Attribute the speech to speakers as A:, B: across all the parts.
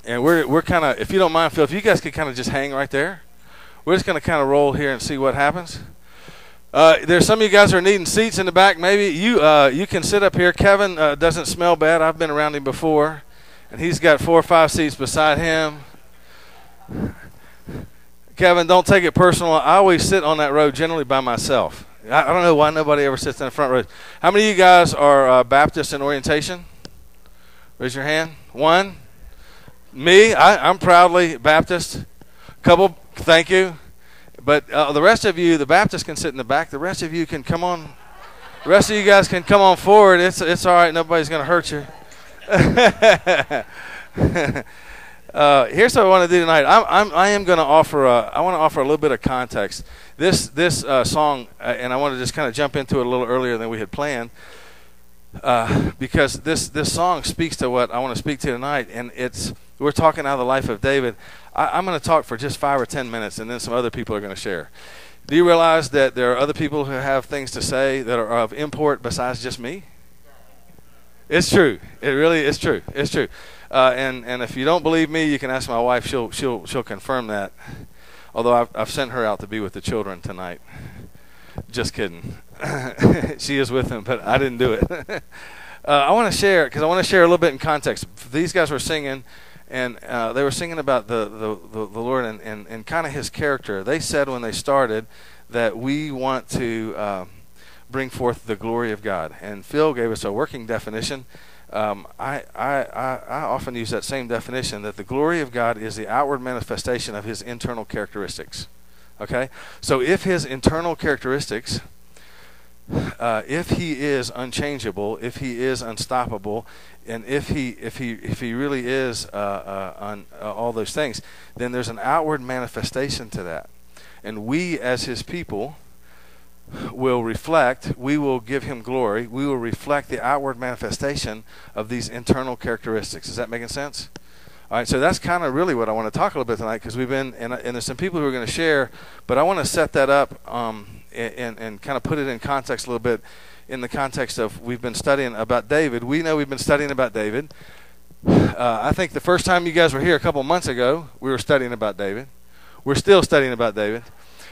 A: And we're kind of, if you don't mind, Phil, if you guys could kind of just hang right there. We're just going to kind of roll here and see what happens. There's some of you guys who are needing seats in the back. Maybe you can sit up here. Kevin doesn't smell bad. I've been around him before, and he's got 4 or 5 seats beside him. Kevin, don't take it personal. I always sit on that row generally by myself. I don't know why nobody ever sits in the front row. How many of you guys are Baptist in orientation? Raise your hand. 1. Me, I'm proudly Baptist. Couple, thank you. But the rest of you, the Baptists can sit in the back. The rest of you can come on. The rest of you guys can come on forward. It's all right. Nobody's going to hurt you. Here's what I want to do tonight. I am going to offer. I want to offer a little bit of context. This song, and I want to just kind of jump into it a little earlier than we had planned, because this song speaks to what I want to speak to tonight, and we're talking out of the life of David. I'm going to talk for just 5 or 10 minutes, and then some other people are going to share. Do you realize that there are other people who have things to say that are of import besides just me? It's true. It really is true. It's true. And if you don't believe me, you can ask my wife. She'll confirm that. Although I've sent her out to be with the children tonight. Just kidding. She is with them, but I didn't do it. I want to share, because I want to share a little bit in context. These guys were singing, and they were singing about the Lord and kind of his character. They said when they started that we want to bring forth the glory of God. And Phil gave us a working definition. I often use that same definition, that the glory of God is the outward manifestation of his internal characteristics. Okay? So if his internal characteristics, if he is unchangeable, if he is unstoppable, and if he really is on all those things, then there's an outward manifestation to that. And we as his people will reflect, we will give him glory, we will reflect the outward manifestation of these internal characteristics. Is that making sense? All right, so that's kind of really what I want to talk a little bit tonight, because we've been, and there's some people who are going to share, but I want to set that up and kind of put it in context a little bit, in the context of we've been studying about David. We know we've been studying about David. I think the first time you guys were here a couple months ago, we were studying about David. We're still studying about David.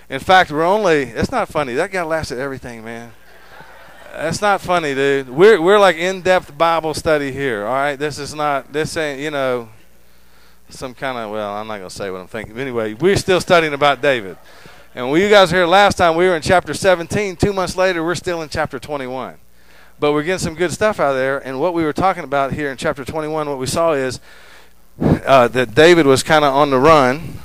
A: In fact, it's not funny. That guy laughs at everything, man. That's not funny, dude. We're like in-depth Bible study here, all right? This ain't, some kind of, well, I'm not going to say what I'm thinking. Anyway, we're still studying about David. And when you guys were here last time, we were in chapter 17. 2 months later, we're still in chapter 21. But we're getting some good stuff out of there. And what we were talking about here in chapter 21, what we saw is that David was kind of on the run.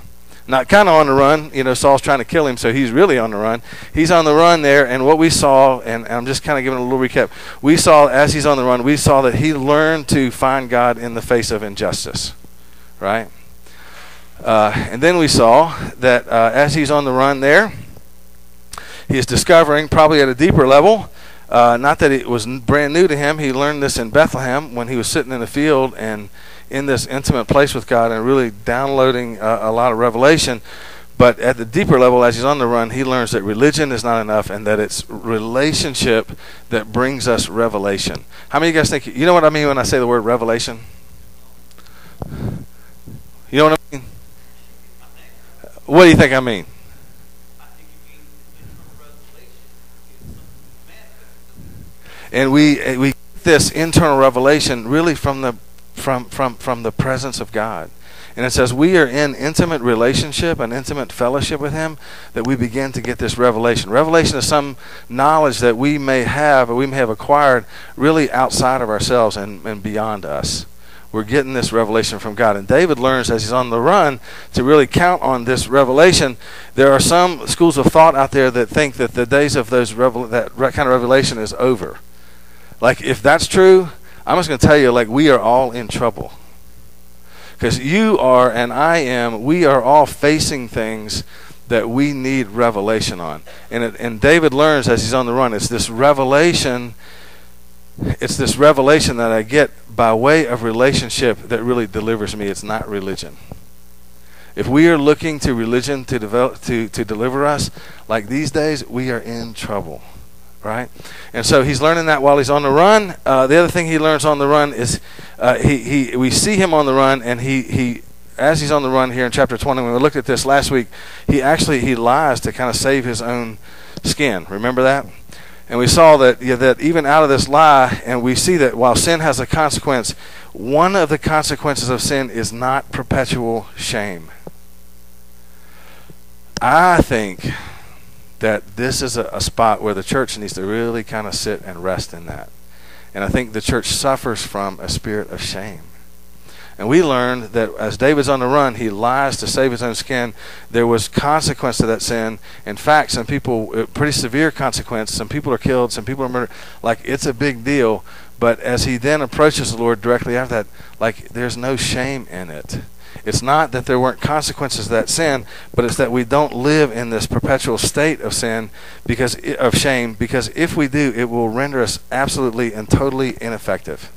A: Not kind of on the run. Saul's trying to kill him, so he's really on the run. He's on the run there, and what we saw, and I'm just kind of giving a little recap, we saw as he's on the run, we saw that he learned to find God in the face of injustice, right? And then we saw that as he's on the run there, he is discovering, probably at a deeper level, not that it was brand new to him, he learned this in Bethlehem when he was sitting in the field and in this intimate place with God and really downloading a lot of revelation. But at the deeper level, as he's on the run, he learns that religion is not enough and that it's relationship that brings us revelation. How many of you guys think, you know what I mean when I say the word revelation? You know what I mean? What do you think I mean? And we get this internal revelation really from the presence of God. And it says we are in intimate relationship and intimate fellowship with him that we begin to get this revelation. Revelation is some knowledge that we may have, or we may have acquired really outside of ourselves and beyond us. We're getting this revelation from God. And David learns as he's on the run to really count on this revelation. There are some schools of thought out there that think that the days of that kind of revelation is over. Like, if that's true, I'm just going to tell you, like, we are all in trouble. Because you are and I am, we are all facing things that we need revelation on. And David learns as he's on the run, it's this revelation that I get by way of relationship that really delivers me. It's not religion. If we are looking to religion to deliver us, like these days, we are in trouble. Right? And so he's learning that while he's on the run. The other thing he learns on the run is we see him on the run, and he as he's on the run here in chapter 20, when we looked at this last week, he lies to kind of save his own skin. Remember that? And we saw that that even out of this lie, and we see that while sin has a consequence, one of the consequences of sin is not perpetual shame. I think that this is a spot where the church needs to really kind of sit and rest in that. And I think the church suffers from a spirit of shame. And we learned that as David's on the run, he lies to save his own skin. There was consequence to that sin. In fact, some people, pretty severe consequence. Some people are killed, some people are murdered. Like, it's a big deal. But as he then approaches the Lord directly after that, like, there's no shame in it. It's not that there weren't consequences to that sin, but it's that we don't live in this perpetual state of sin of shame, because if we do, it will render us absolutely and totally ineffective.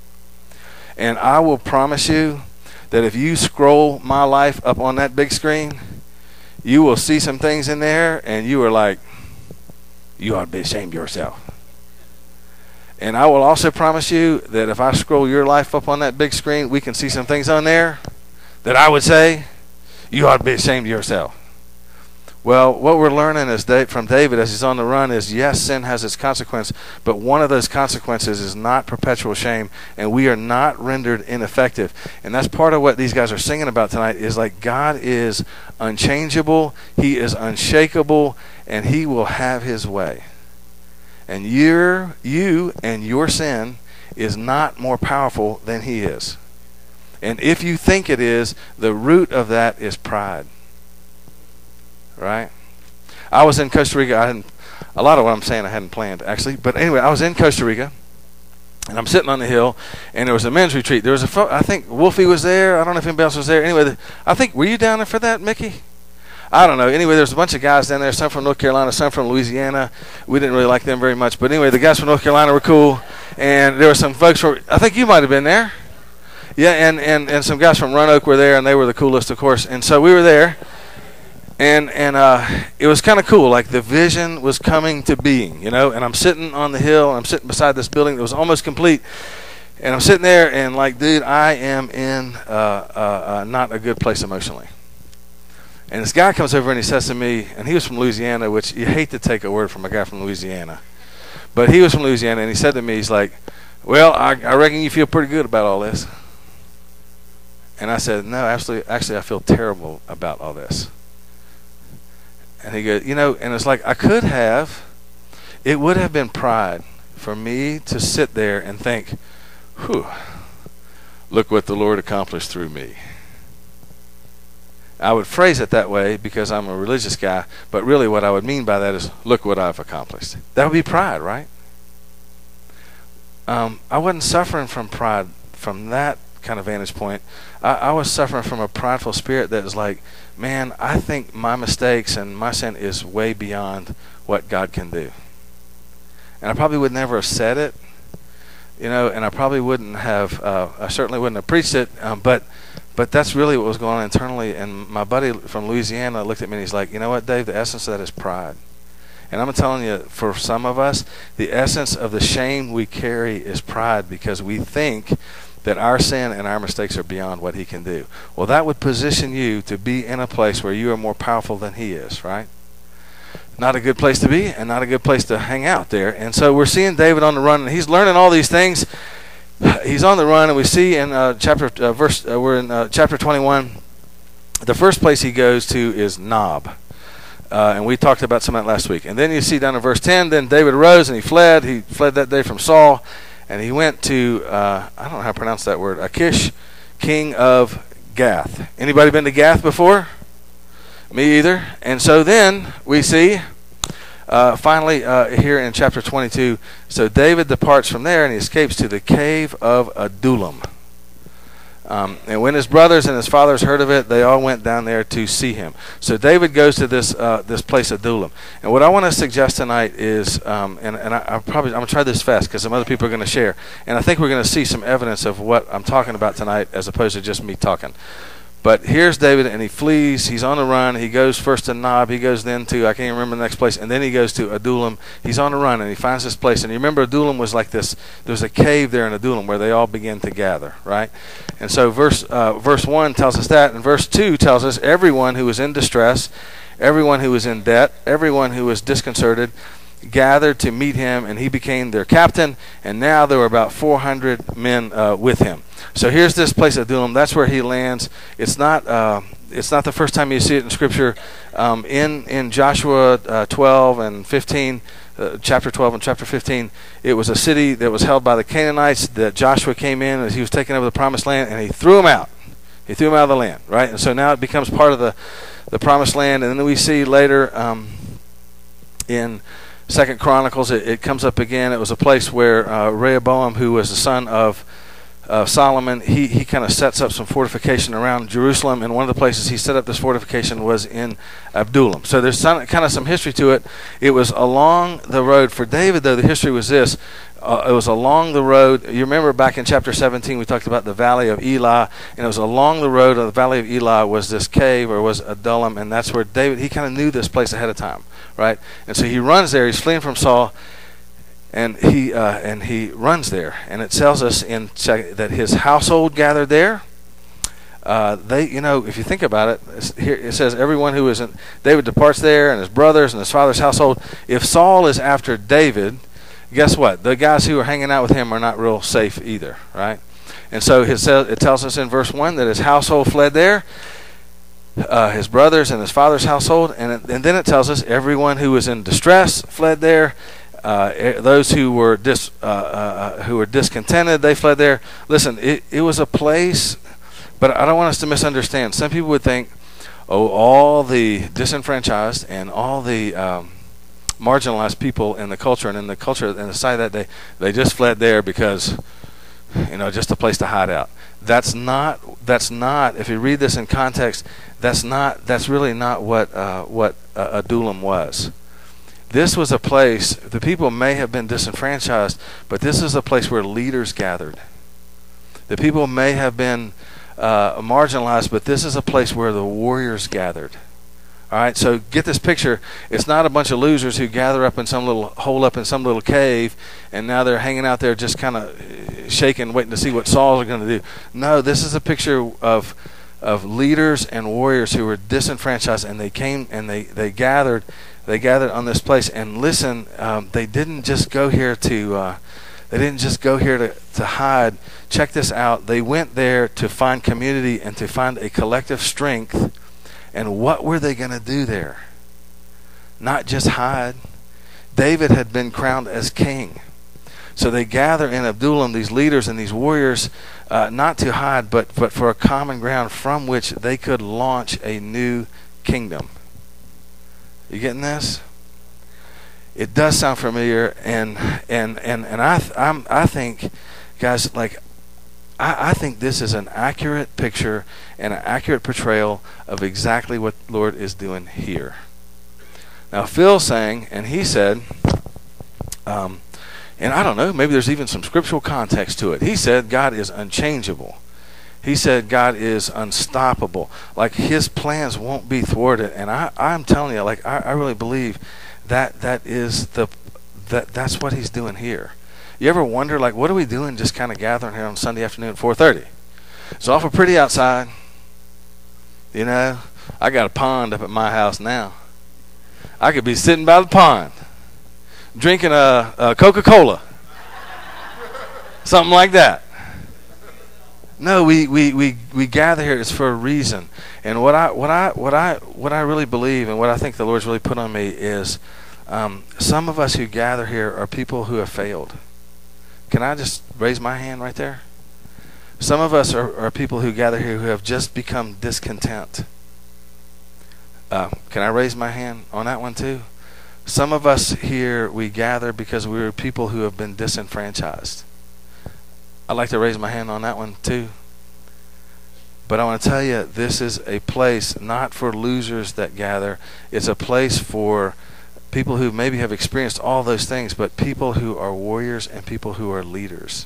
A: And I will promise you that if you scroll my life up on that big screen, you will see some things in there, and you are like, you ought to be ashamed of yourself. And I will also promise you that if I scroll your life up on that big screen, we can see some things on there that I would say, you ought to be ashamed of yourself. Well, what we're learning from David as he's on the run is, yes, sin has its consequence, but one of those consequences is not perpetual shame, and we are not rendered ineffective. And that's part of what these guys are singing about tonight, is like, God is unchangeable, he is unshakable, and he will have his way. And you and your sin is not more powerful than he is. And if you think it is, the root of that is pride. Right? I was in Costa Rica. A lot of what I'm saying I hadn't planned, actually. But anyway, I was in Costa Rica, and I'm sitting on the hill, and there was a men's retreat. There was I think Wolfie was there. I don't know if anybody else was there. Anyway, I think, were you down there for that, Mickey? I don't know. Anyway, there's a bunch of guys down there, some from North Carolina, some from Louisiana. We didn't really like them very much. But anyway, the guys from North Carolina were cool, and there were some folks from, I think you might have been there. Yeah, and some guys from Roanoke were there, and they were the coolest, of course. And so we were there. And it was kind of cool. Like, the vision was coming to being, and I'm sitting on the hill, and I'm sitting beside this building that was almost complete, and I'm sitting there, and like, dude, I am in not a good place emotionally. And this guy comes over and he says to me, and he was from Louisiana, which you hate to take a word from a guy from Louisiana, but he was from Louisiana, and he said to me, he's like, well, I reckon you feel pretty good about all this. And I said, no, actually, I feel terrible about all this. And he goes, and it's like, it would have been pride for me to sit there and think, whew, look what the Lord accomplished through me. I would phrase it that way because I'm a religious guy, but really what I would mean by that is, look what I've accomplished. That would be pride, right? I wasn't suffering from pride from that kind of vantage point. I was suffering from a prideful spirit that is like, man, I think my mistakes and my sin is way beyond what God can do. And I probably would never have said it, and I probably wouldn't have, I certainly wouldn't have preached it, but that's really what was going on internally. And my buddy from Louisiana looked at me and he's like, you know what, Dave, the essence of that is pride. And I'm telling you, for some of us, the essence of the shame we carry is pride, because we think that our sin and our mistakes are beyond what he can do. Well, that would position you to be in a place where you are more powerful than he is, right? Not a good place to be, and not a good place to hang out there. And so we're seeing David on the run, and he's learning all these things. He's on the run, and we see in chapter 21, the first place he goes to is Nob. And we talked about some of that last week. And then you see down in verse 10, then David arose and he fled. He fled that day from Saul. And he went to, I don't know how to pronounce that word, Achish, king of Gath. Anybody been to Gath before? Me either. And so then we see, finally, here in chapter 22, so David departs from there and he escapes to the cave of Adullam. And when his brothers and his fathers heard of it, they all went down there to see him. So David goes to this place, Adullam. And what I want to suggest tonight is, I'm going to try this fast because some other people are going to share. And I think we're going to see some evidence of what I'm talking about tonight as opposed to just me talking. But here's David, and he flees. He's on the run. He goes first to Nob. He goes then to, I can't even remember the next place, and then he goes to Adullam. He's on the run, and he finds this place. And you remember Adullam was like this. There's a cave there in Adullam where they all begin to gather, right? And so verse 1 tells us that, and verse 2 tells us everyone who was in distress, everyone who was in debt, everyone who was disconcerted, gathered to meet him, and he became their captain, and now there were about 400 men with him. So here's this place at Adullam. That's where he lands. It's not the first time you see it in Scripture. In Joshua 12 and 15, chapter 12 and chapter 15, it was a city that was held by the Canaanites that Joshua came in as he was taking over the promised land, and he threw them out. He threw them out of the land, right? And so now it becomes part of the promised land. And then we see later in 2 Chronicles, it comes up again. It was a place where Rehoboam, who was the son of Solomon, he kind of sets up some fortification around Jerusalem, and one of the places he set up this fortification was in Adullam. So there's kind of some history to it. It was along the road. For David, though, the history was this. It was along the road. You remember back in chapter 17 we talked about the Valley of Elah, and it was along the road of the Valley of Elah was this cave, or was Adullam, and that's where David, he kind of knew this place ahead of time, right? And so he runs there. He's fleeing from Saul, and he runs there, and it tells us that his household gathered there. If you think about it, here it says everyone who is in, David departs there, and his brothers and his father's household. If Saul is after David, guess what? The guys who are hanging out with him are not real safe either, right? And so it tells us in verse 1 that his household fled there, his brothers and his father's household, and then it tells us everyone who was in distress fled there. Those who were discontented, they fled there. Listen, it was a place, but I don't want us to misunderstand. Some people would think, all the disenfranchised and all the marginalized people in the culture and the society that day, they just fled there because, just a place to hide out. That's not. If you read this in context, that's really not what Adullam was. This was a place, the people may have been disenfranchised, but this is a place where leaders gathered. The people may have been marginalized, but this is a place where the warriors gathered. All right, so get this picture. It's not a bunch of losers who gather up in some little hole up in some little cave, and now they're hanging out there just kind of shaking, waiting to see what Saul's going to do. No, this is a picture of leaders and warriors who were disenfranchised, and they came and they gathered. They gathered on this place, and listen, they didn't just go here to hide. Check this out. They went there to find community and to find a collective strength. And what were they going to do there? Not just hide. David had been crowned as king. So they gather in Adullam, these leaders and these warriors, not to hide, but for a common ground from which they could launch a new kingdom. You getting this? It does sound familiar, and I think, guys, I think this is an accurate picture and an accurate portrayal of exactly what the Lord is doing here. Now Phil sang, and he said, and I don't know, maybe there's even some scriptural context to it. He said God is unchangeable. He said God is unstoppable. Like his plans won't be thwarted. And I'm telling you, I really believe that's what he's doing here. You ever wonder, what are we doing just kind of gathering here on Sunday afternoon at 4:30? It's awful pretty outside. I got a pond up at my house now. I could be sitting by the pond drinking a Coca-Cola. Something like that. No, we gather here is for a reason, and what I really believe, and what I think the Lord's really put on me is, some of us who gather here are people who have failed. Can I just raise my hand right there? Some of us are people who gather here who have just become discontent. Can I raise my hand on that one too? Some of us here, we gather because we're people who have been disenfranchised. I'd like to raise my hand on that one too. But I want to tell you, this is a place not for losers that gather. It's a place for people who maybe have experienced all those things, but people who are warriors and people who are leaders.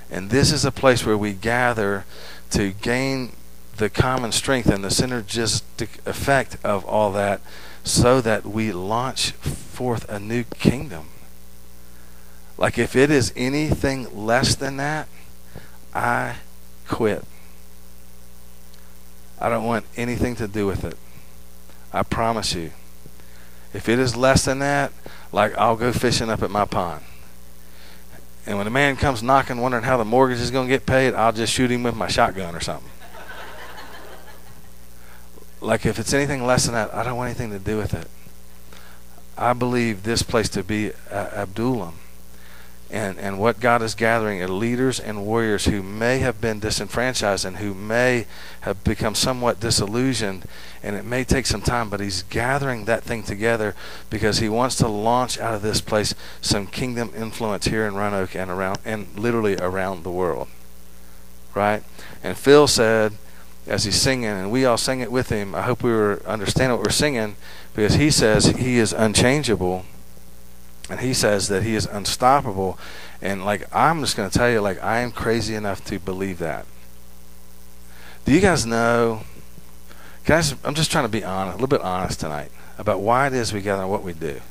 A: And this is a place where we gather to gain the common strength and the synergistic effect of all that so that we launch forth a new kingdom. Like, if it is anything less than that, I quit. I don't want anything to do with it. I promise you. If it is less than that, like, I'll go fishing up at my pond. And when a man comes knocking, wondering how the mortgage is going to get paid, I'll just shoot him with my shotgun or something. Like, if it's anything less than that, I don't want anything to do with it. I believe this place to be Adullam. And what God is gathering are leaders and warriors who may have been disenfranchised and who may have become somewhat disillusioned, and it may take some time, but he's gathering that thing together because he wants to launch out of this place some kingdom influence here in Roanoke and around, and literally around the world. Right? And Phil said, as he's singing, and we all sing it with him, I hope we were understand what we're singing, because he says he is unchangeable. And he says that he is unstoppable. And, like, I'm just going to tell you, like, I am crazy enough to believe that. Do you guys know, guys, I'm just trying to be honest, a little bit honest tonight about why it is we gather and what we do.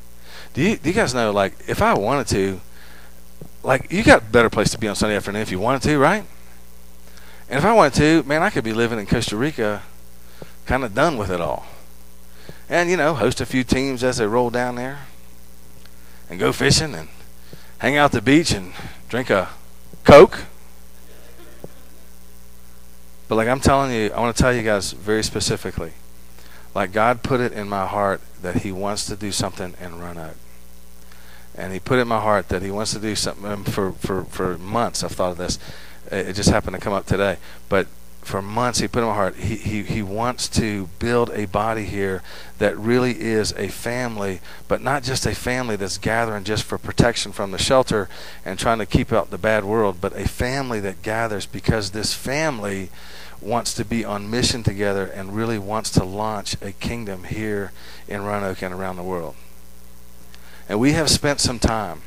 A: Do you guys know, like, if I wanted to, like, you got a better place to be on Sunday afternoon if you wanted to, right? And if I wanted to, man, I could be living in Costa Rica, kind of done with it all. And, you know, host a few teams as they roll down there. And go fishing and hang out at the beach and drink a Coke. But, like, I'm telling you, I want to tell you guys very specifically, like, God put it in my heart that he wants to do something in Roanoke. And he put it in my heart that he wants to do something for months. I've thought of this. It just happened to come up today. But for months he put in my heart, he wants to build a body here that really is a family, but not just a family that's gathering just for protection from the shelter and trying to keep out the bad world, but a family that gathers because this family wants to be on mission together and really wants to launch a kingdom here in Roanoke and around the world. And we have spent some time.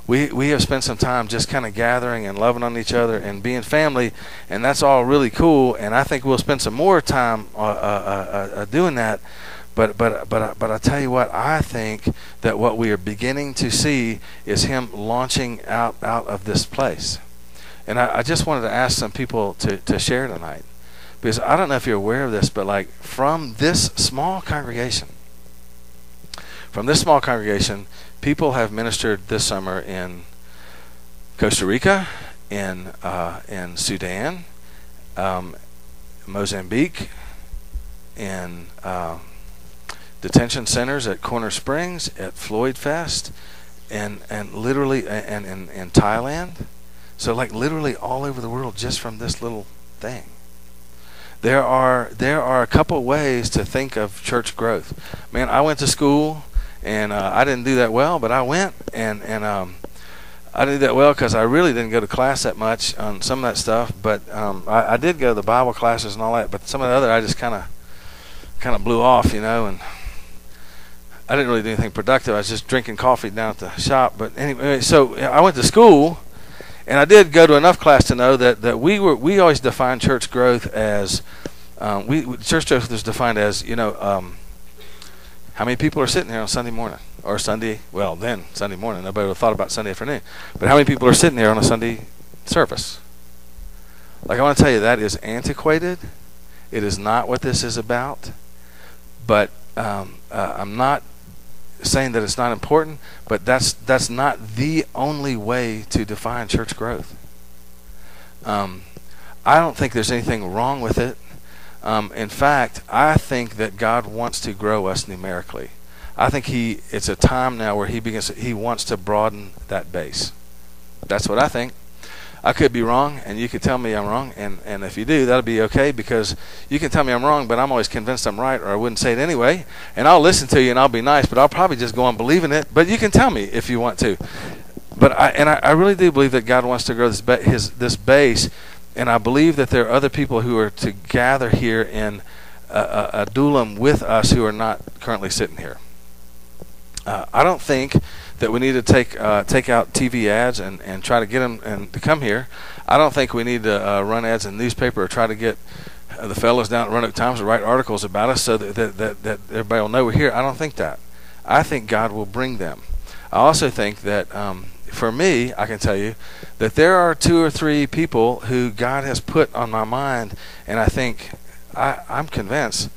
A: We have spent some time just kind of gathering and loving on each other and being family, and that's all really cool. And I think we'll spend some more time doing that. But I tell you what, I think that what we are beginning to see is him launching out of this place. And I just wanted to ask some people to share tonight, because I don't know if you're aware of this, but, like, from this small congregation, people have ministered this summer in Costa Rica, in Sudan, Mozambique, in detention centers at Corner Springs, at Floyd Fest, and literally and in Thailand. So, like, literally all over the world just from this little thing. There are a couple ways to think of church growth. Man, I went to school. And I didn't do that well, but I went, and I did that well because I really didn't go to class that much on some of that stuff. But I did go to the Bible classes and all that. But some of the other, I just kind of blew off, you know. And I didn't really do anything productive. I was just drinking coffee down at the shop. But anyway, so I went to school, and I did go to enough class to know that we always define church growth as church growth is defined as, you know. How many people are sitting here on Sunday morning? Or Sunday morning. Nobody would have thought about Sunday afternoon. But how many people are sitting here on a Sunday service? Like, I want to tell you, that is antiquated. It is not what this is about. But I'm not saying that it's not important, but that's not the only way to define church growth. I don't think there's anything wrong with it. In fact, I think that God wants to grow us numerically. I think it's a time now where he wants to broaden that base. That's what I think. I could be wrong, and you could tell me I'm wrong, and if you do, that'll be okay, because you can tell me I'm wrong, but I'm always convinced I'm right, or I wouldn't say it anyway, and I'll listen to you, and I'll be nice, but I'll probably just go on believing it, but you can tell me if you want to. But I really do believe that God wants to grow this base. And I believe that there are other people who are to gather here in Adullam with us who are not currently sitting here. I don't think that we need to take out TV ads and try to get them and to come here. I don't think we need to run ads in the newspaper or try to get the fellows down at Roanoke Times will write articles about us so that everybody will know we're here. I don't think that. I think God will bring them. I also think that for me, I can tell you that there are 2 or 3 people who God has put on my mind, and I think I'm convinced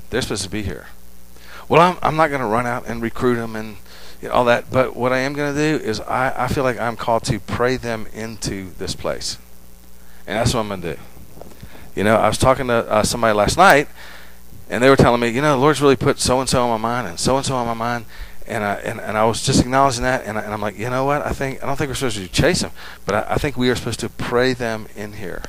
A: they're supposed to be here. Well, I'm not going to run out and recruit them and all that, but what I am going to do is I feel like I'm called to pray them into this place, and that's what I'm going to do. I was talking to somebody last night, and they were telling me, the Lord's really put so-and-so on my mind and so-and-so on my mind, and I was just acknowledging that, and I'm like, you know what? I don't think we're supposed to chase them, but I think we are supposed to pray them in here.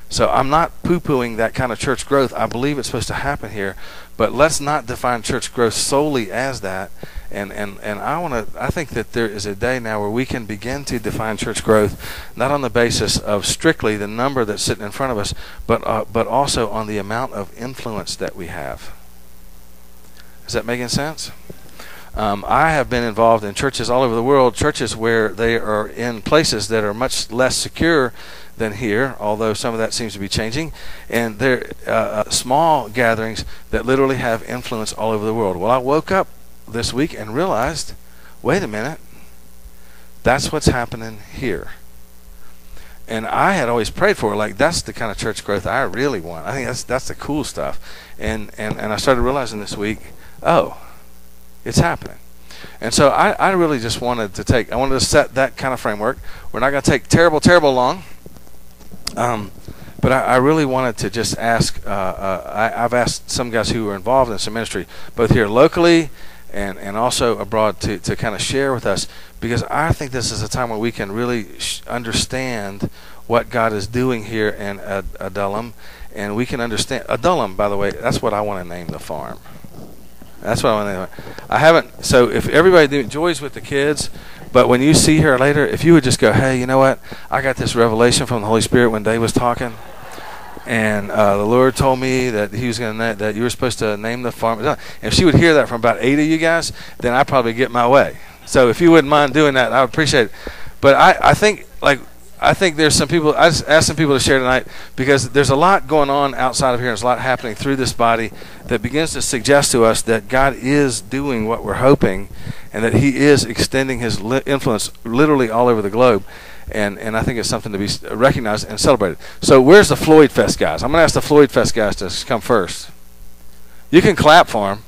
A: So I'm not poo-pooing that kind of church growth. I believe it's supposed to happen here, but let's not define church growth solely as that. And I think that there is a day now where we can begin to define church growth not on the basis of strictly the number that's sitting in front of us, but also on the amount of influence that we have. Is that making sense? I have been involved in churches all over the world, churches where they are in places that are much less secure than here, although some of that seems to be changing, and they're small gatherings that literally have influence all over the world. Well, I woke up this week and realized, wait a minute, that's what's happening here. And I had always prayed for, like, that's the kind of church growth I really want. I think that's the cool stuff. And I started realizing this week, oh, it's happening. And so I really just wanted to set that kind of framework. We're not going to take terrible long. But I really wanted to just ask, I've asked some guys who are involved in some ministry, both here locally and also abroad, to kind of share with us, because I think this is a time where we can really understand what God is doing here in Adullam, and we can understand. Adullam, by the way, that's what I want to name the farm. That's what I want to name it. I haven't, so if everybody enjoys with the kids, but when you see her later, if you would just go, hey, you know what? I got this revelation from the Holy Spirit when Dave was talking, and the Lord told me that He was going that you were supposed to name the farm. And if she would hear that from about 8 of you guys, then I'd probably get my way. So if you wouldn't mind doing that, I would appreciate it. But I think there's some people. I just asked some people to share tonight, because there's a lot going on outside of here. There's a lot happening through this body that begins to suggest to us that God is doing what we're hoping, and that He is extending His influence literally all over the globe. And I think it's something to be recognized and celebrated. So where's the Floyd Fest guys? I'm going to ask the Floyd Fest guys to come first. You can clap for them.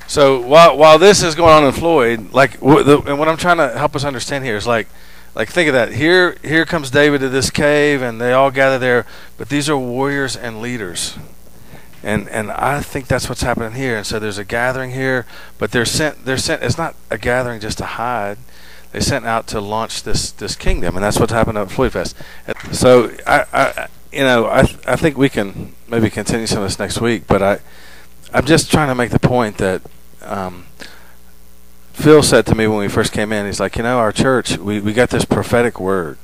A: So while this is going on in Floyd, and what I'm trying to help us understand here is like think of that. Here comes David to this cave, and they all gather there. But these are warriors and leaders, and I think that's what's happening here. And so there's a gathering here, but they're sent. It's not a gathering just to hide. They sent out to launch this kingdom, and that's what's happened at Floyd Fest. So I think we can maybe continue some of this next week, but I'm just trying to make the point that Phil said to me when we first came in, he's like, our church, we got this prophetic word.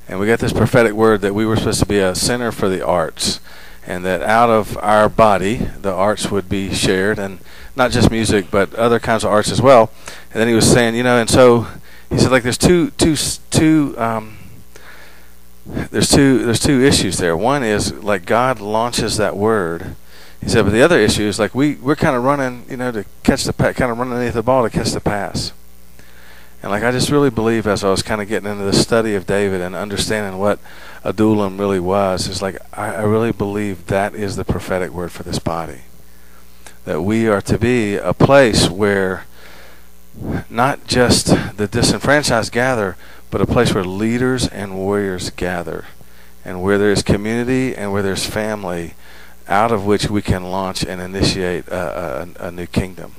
A: And we got this prophetic word that we were supposed to be a center for the arts. And that out of our body, the arts would be shared. And not just music, but other kinds of arts as well. And then he was saying, and so he said, there's two issues there. One is, God launches that word. He said, but the other issue is we're kind of running, to catch kind of running underneath the ball to catch the pass. And I just really believe, as I was kind of getting into the study of David and understanding what Adullam really was, is I really believe that is the prophetic word for this body. That we are to be a place where not just the disenfranchised gather, but a place where leaders and warriors gather, and where there's community and where there's family, out of which we can launch and initiate a new kingdom.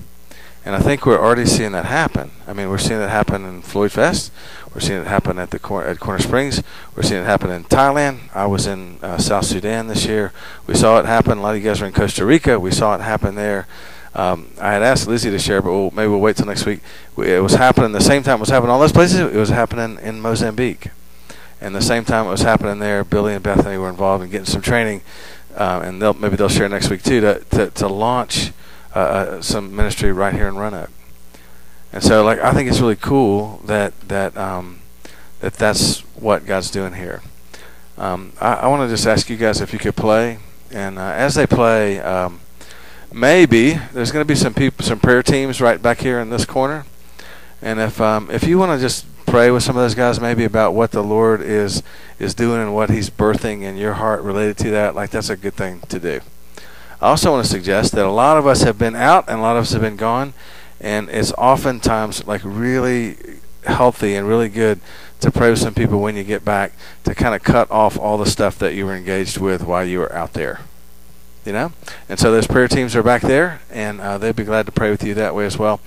A: And I think we're already seeing that happen. I mean, we're seeing it happen in Floyd Fest. We're seeing it happen at Corner Springs. We're seeing it happen in Thailand. I was in South Sudan this year. We saw it happen. A lot of you guys are in Costa Rica. We saw it happen there. I had asked Lizzie to share, but maybe we'll wait till next week. It was happening the same time it was happening in all those places. It was happening in Mozambique. And the same time it was happening there, Billy and Bethany were involved in getting some training. And maybe they'll share next week too, to launch some ministry right here in Roanoke. And so I think it's really cool that that's what God's doing here. I want to just ask you guys if you could play. And as they play, maybe there's going to be some prayer teams right back here in this corner. And if you want to just pray with some of those guys, maybe about what the Lord is doing and what He's birthing in your heart related to that, like that's a good thing to do. I also want to suggest that a lot of us have been out and a lot of us have been gone, and it's oftentimes like really healthy and really good to pray with some people when you get back to kind of cut off all the stuff that you were engaged with while you were out there. You know? And so those prayer teams are back there, and they'd be glad to pray with you that way as well.